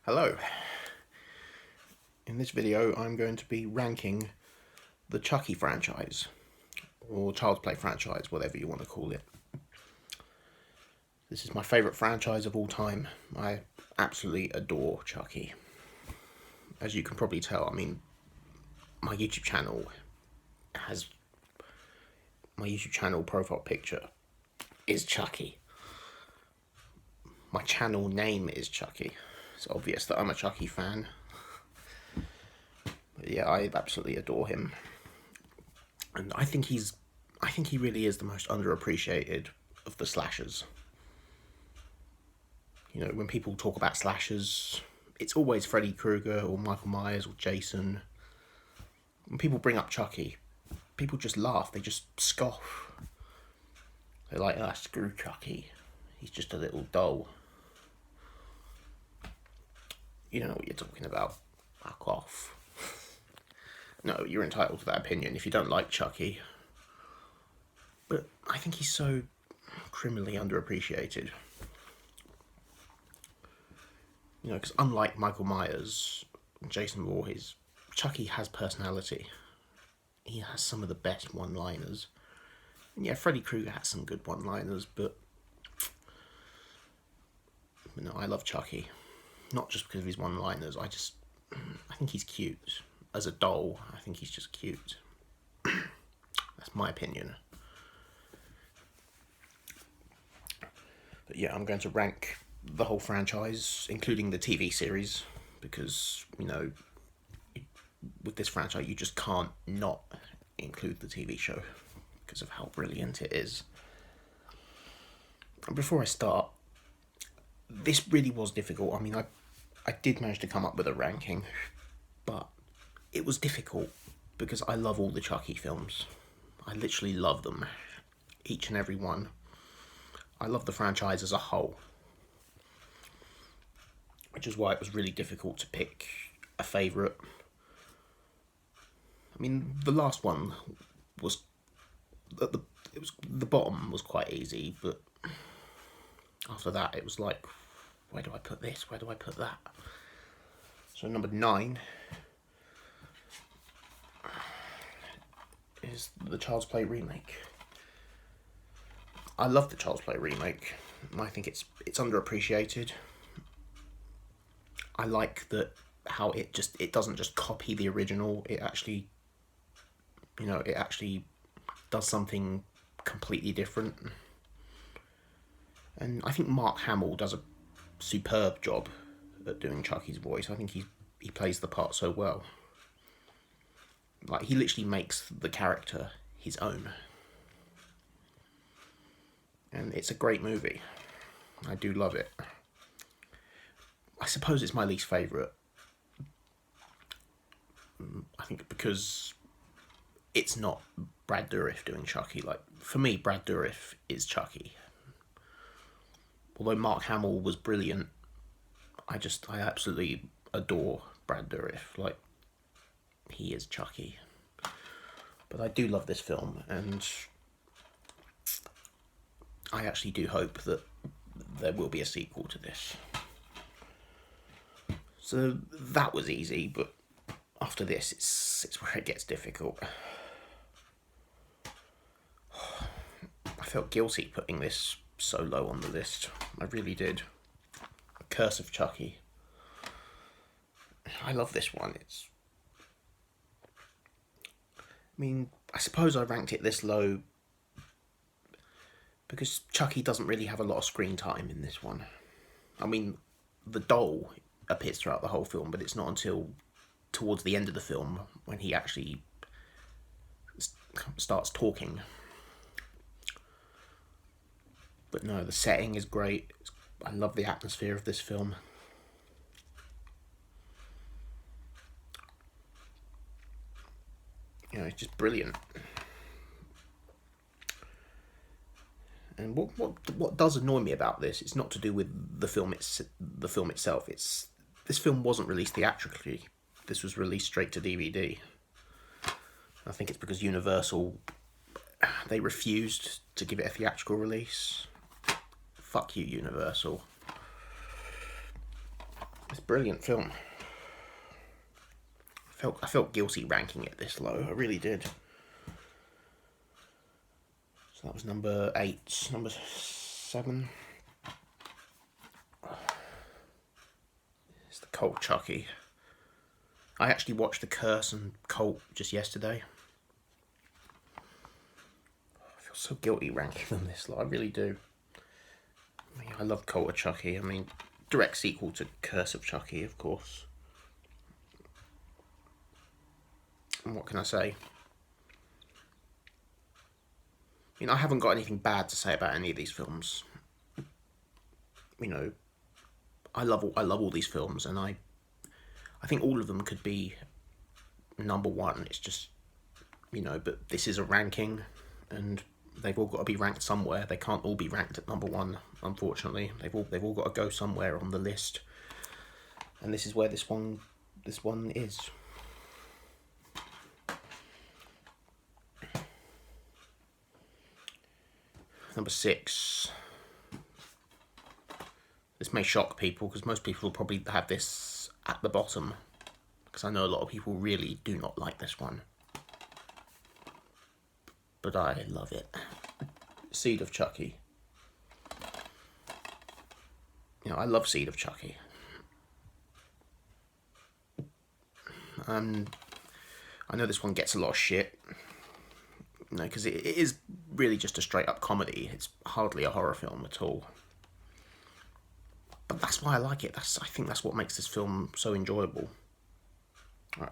Hello. In this video I'm going to be ranking the Chucky franchise, or Child's Play franchise, whatever you want to call it. This is my favourite franchise of all time. I absolutely adore Chucky. As you can probably tell, my YouTube channel profile picture is Chucky. My channel name is Chucky. It's obvious that I'm a Chucky fan. But yeah, I absolutely adore him. And I think he really is the most underappreciated of the slashers. You know, when people talk about slashers, it's always Freddy Krueger or Michael Myers or Jason. When people bring up Chucky, people just laugh, they just scoff. They're like, screw Chucky. He's just a little doll. You don't know what you're talking about. Fuck off. No, you're entitled to that opinion if you don't like Chucky. But I think he's so criminally underappreciated. You know, because unlike Michael Myers and Jason Voorhees, Chucky has personality. He has some of the best one-liners. And yeah, Freddy Krueger has some good one-liners, but no, I love Chucky. Not just because of his one-liners, I think he's cute. As a doll, I think he's just cute. That's my opinion. But yeah, I'm going to rank the whole franchise, including the TV series, because, you know, with this franchise, you just can't not include the TV show because of how brilliant it is. And before I start, this really was difficult. I did manage to come up with a ranking, but it was difficult because I love all the Chucky films. I literally love them, each and every one. I love the franchise as a whole, which is why it was really difficult to pick a favourite. The last one was the bottom was quite easy, but after that it was like, where do I put this? Where do I put that? So number 9 is the Child's Play remake. I love the Child's Play remake. I think it's underappreciated. I like that how it doesn't just copy the original. It actually does something completely different. And I think Mark Hamill does a superb job at doing Chucky's voice. I think he plays the part so well. Like, he literally makes the character his own. And it's a great movie. I do love it. I suppose it's my least favourite. I think because it's not Brad Dourif doing Chucky. Like, for me, Brad Dourif is Chucky. Although Mark Hamill was brilliant, I absolutely adore Brad Dourif. Like, he is Chucky. But I do love this film, and I actually do hope that there will be a sequel to this. So that was easy, but after this, it's where it gets difficult. I felt guilty putting this so low on the list. I really did. Curse of Chucky. I love this one. I suppose I ranked it this low because Chucky doesn't really have a lot of screen time in this one. The doll appears throughout the whole film, but it's not until towards the end of the film when he actually starts talking. But no, the setting is great. I love the atmosphere of this film. You know, it's just brilliant. And what does annoy me about this, it's not to do with the film itself. This film wasn't released theatrically. This was released straight to DVD. I think it's because Universal, they refused to give it a theatrical release. Fuck you, Universal. It's a brilliant film. I felt guilty ranking it this low. I really did. So that was number 8. Number 7. It's the Cult Chucky. I actually watched The Curse and Cult just yesterday. I feel so guilty ranking them this low. I really do. I mean, I love Cult of Chucky. I mean, direct sequel to Curse of Chucky, of course. And what can I say? You know, I haven't got anything bad to say about any of these films. You know, I love all these films, and I think all of them could be number 1. It's just, you know, but this is a ranking, and they've all got to be ranked somewhere. They can't all be ranked at number 1, unfortunately. They've all got to go somewhere on the list, and this is where this one is. Number 6. This may shock people, because most people will probably have this at the bottom, because I know a lot of people really do not like this one. But I love it. Seed of Chucky. You know, I love Seed of Chucky. I know this one gets a lot of shit. You know, because it is really just a straight up comedy. It's hardly a horror film at all. But that's why I like it. I think that's what makes this film so enjoyable.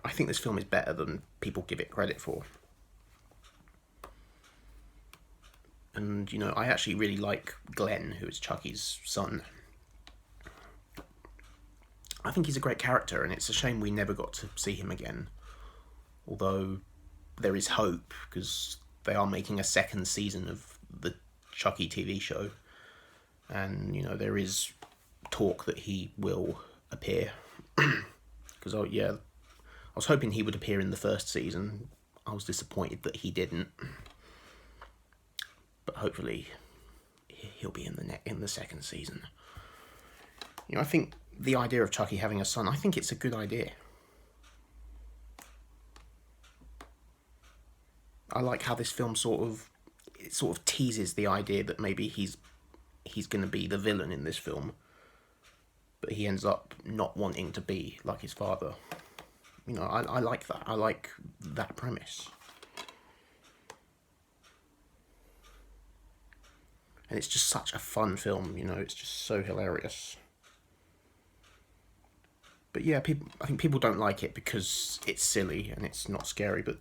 I think this film is better than people give it credit for. And, you know, I actually really like Glenn, who is Chucky's son. I think he's a great character, and it's a shame we never got to see him again. Although there is hope, because they are making a 2nd season of the Chucky TV show. And, you know, there is talk that he will appear. Because, I was hoping he would appear in the 1st season. I was disappointed that he didn't. But hopefully he'll be in the 2nd season. You know, I think the idea of Chucky having a son, I think it's a good idea. I like how this film sort of teases the idea that maybe he's going to be the villain in this film, but he ends up not wanting to be like his father. You know, I like that. I like that premise. And it's just such a fun film, you know, it's just so hilarious. But yeah, I think people don't like it because it's silly and it's not scary, but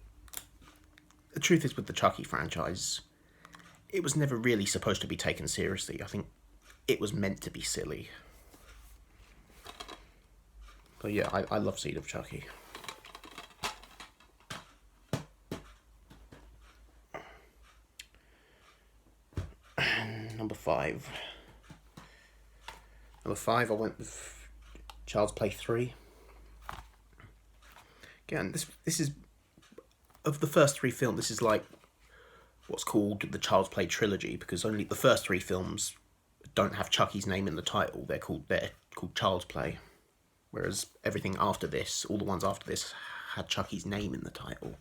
the truth is, with the Chucky franchise, it was never really supposed to be taken seriously. I think it was meant to be silly. But yeah, I love Seed of Chucky. Number 5. Number 5, I went with Child's Play 3. Again, this is, of the first 3 films, this is like what's called the Child's Play trilogy, because only the first 3 films don't have Chucky's name in the title. They're called Child's Play, whereas everything after this, all the ones after this, had Chucky's name in the title.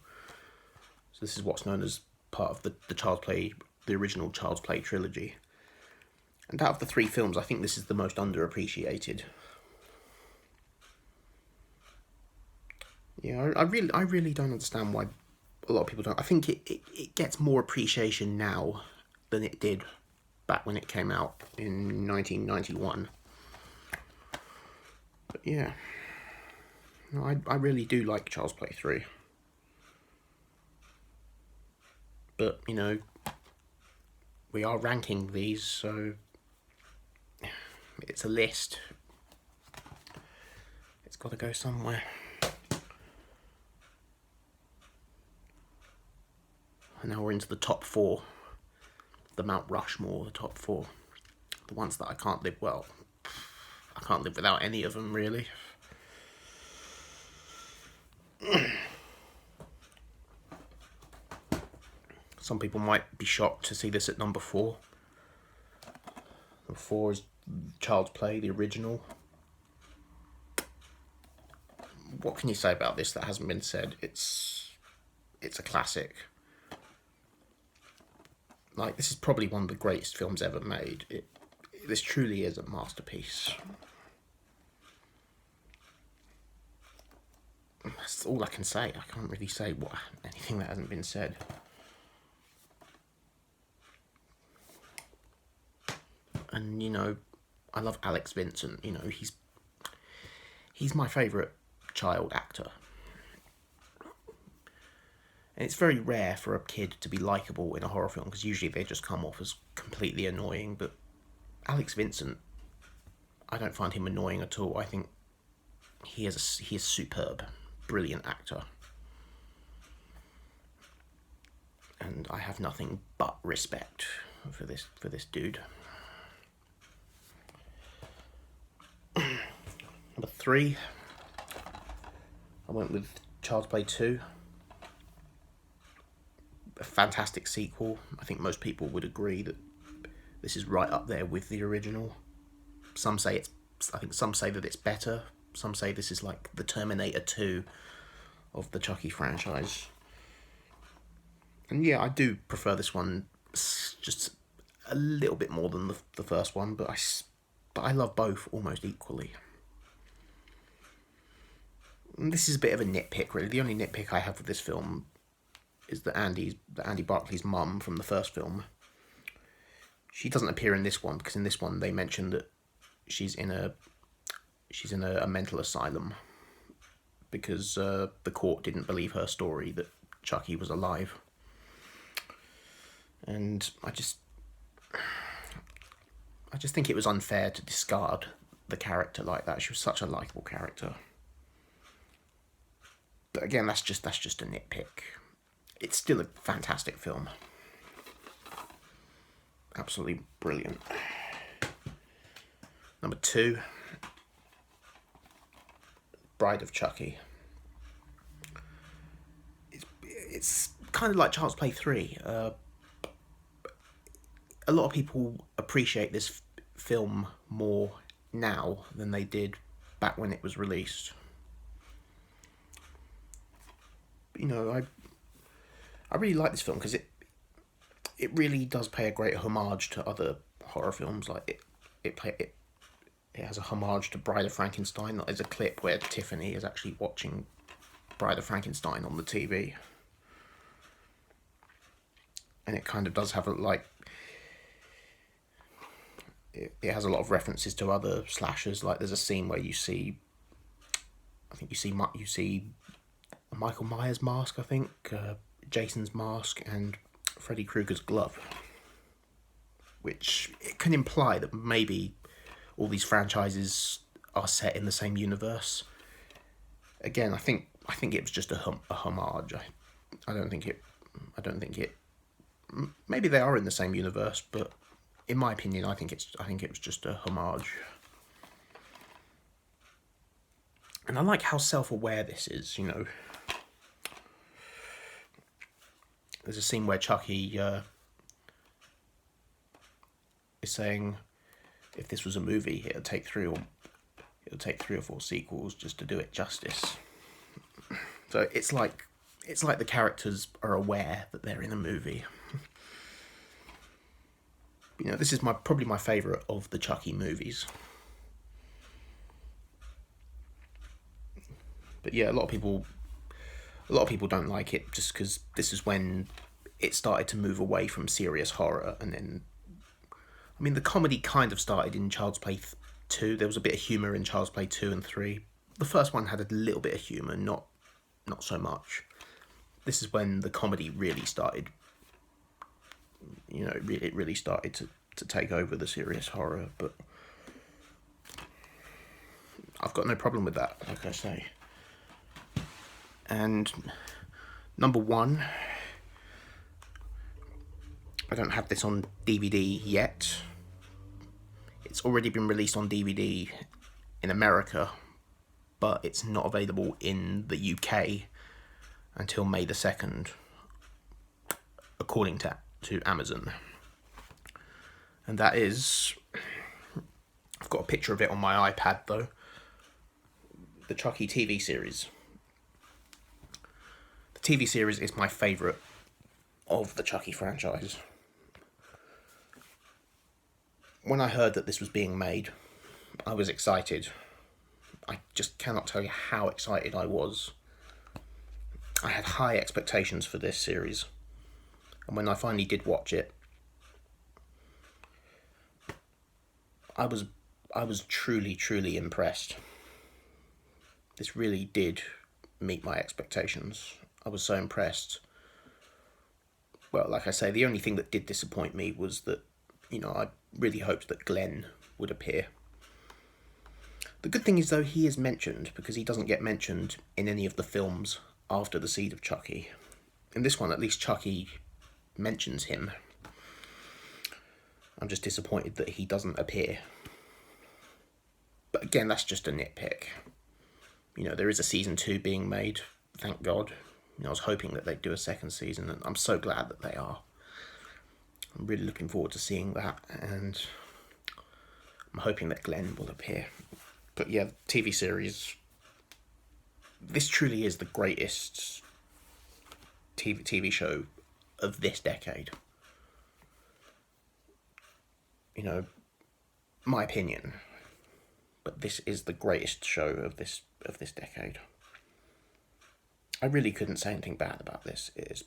So this is what's known as part of the Child's Play, the original Child's Play trilogy. And out of the 3 films, I think this is the most underappreciated. Yeah, I really don't understand why a lot of people don't. I think it gets more appreciation now than it did back when it came out in 1991. But yeah, no, I really do like Child's Play 3. But, you know, we are ranking these, so it's a list. It's got to go somewhere. And now we're into the top 4. The Mount Rushmore, the top 4. The ones that I can't live without any of them, really. Some people might be shocked to see this at number 4. Number 4 is Child's Play, the original. what can you say about this that hasn't been said? It's a classic. Like, this is probably one of the greatest films ever made. This truly is a masterpiece. That's all I can say. I can't really say anything that hasn't been said. And, you know, I love Alex Vincent. You know, he's my favourite child actor. And it's very rare for a kid to be likeable in a horror film, because usually they just come off as completely annoying. But Alex Vincent, I don't find him annoying at all. I think he is superb, brilliant actor. And I have nothing but respect for this dude. Number 3, I went with Child's Play 2. A fantastic sequel. I think most people would agree that this is right up there with the original. Some say some say that it's better. Some say this is like the Terminator 2 of the Chucky franchise. And yeah, I do prefer this one just a little bit more than the first one, but I love both almost equally. And this is a bit of a nitpick, really. The only nitpick I have with this film is that Andy Barclay's mum from the first film, she doesn't appear in this one, because in this one they mention that she's in a mental asylum because the court didn't believe her story that Chucky was alive. And I just think it was unfair to discard the character like that. She was such a likeable character. But again, that's just a nitpick. It's still a fantastic film. Absolutely brilliant. Number 2, Bride of Chucky. It's kind of like Child's Play 3. A lot of people appreciate this film more now than they did back when it was released. You know, I really like this film because it really does pay a great homage to other horror films. Like it has a homage to Bride of Frankenstein. There's a clip where Tiffany is actually watching Bride of Frankenstein on the TV, and it kind of does have it has a lot of references to other slashers. Like, there's a scene where you see a Michael Myers mask, I think, Jason's mask, and Freddy Krueger's glove, which it can imply that maybe all these franchises are set in the same universe. Again, I think it was just a homage. I don't think it. Maybe they are in the same universe, but in my opinion, I think it was just a homage. And I like how self-aware this is. You know, there's a scene where Chucky is saying, if this was a movie, it'll take 3 or 4 sequels just to do it justice. So it's like the characters are aware that they're in a movie. You know, this is probably my favourite of the Chucky movies. But yeah, a lot of people don't like it just because this is when it started to move away from serious horror, and then, I mean, the comedy kind of started in Child's Play 2. There was a bit of humour in Child's Play 2 and 3. The first one had a little bit of humour, not so much. This is when the comedy really started. You know, it really started to take over the serious horror. But I've got no problem with that, like I say. And number 1, I don't have this on DVD yet. It's already been released on DVD in America, but it's not available in the UK until May the 2nd, according to Amazon. And that is, I've got a picture of it on my iPad though. the Chucky TV series. The TV series is my favourite of the Chucky franchise. When I heard that this was being made, I was excited. I just cannot tell you how excited I was. I had high expectations for this series, and when I finally did watch it, I was truly impressed. This really did meet my expectations. I was so impressed. Well, like I say, the only thing that did disappoint me was that, I really hoped that Glenn would appear. The good thing is, though, he is mentioned, because he doesn't get mentioned in any of the films after the Seed of Chucky. In this one, at least, Chucky mentions him. I'm just disappointed that he doesn't appear. But again, that's just a nitpick. There is a season 2 being made, thank God. I was hoping that they'd do a second season, and I'm so glad that they are. I'm really looking forward to seeing that, and I'm hoping that Glenn will appear. But yeah, TV series, this truly is the greatest TV show of this decade. My opinion. But this is the greatest show of this decade. I really couldn't say anything bad about this. It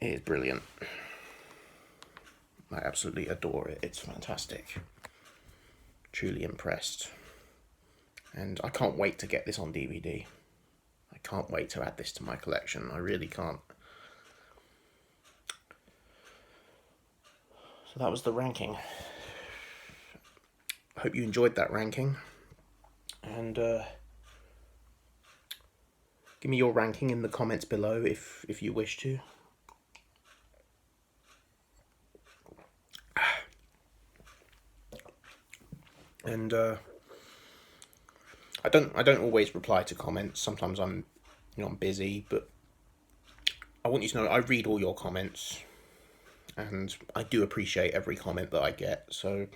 is brilliant. I absolutely adore it. It's fantastic. Truly impressed. And I can't wait to get this on DVD. I can't wait to add this to my collection. I really can't. So that was the ranking. I hope you enjoyed that ranking. And give me your ranking in the comments below if you wish to. And I don't always reply to comments. Sometimes I'm busy, but I want you to know I read all your comments, and I do appreciate every comment that I get. So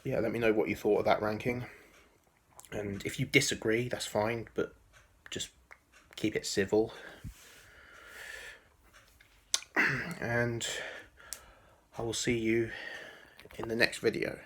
yeah, let me know what you thought of that ranking. And if you disagree, that's fine, but just keep it civil. And I will see you in the next video.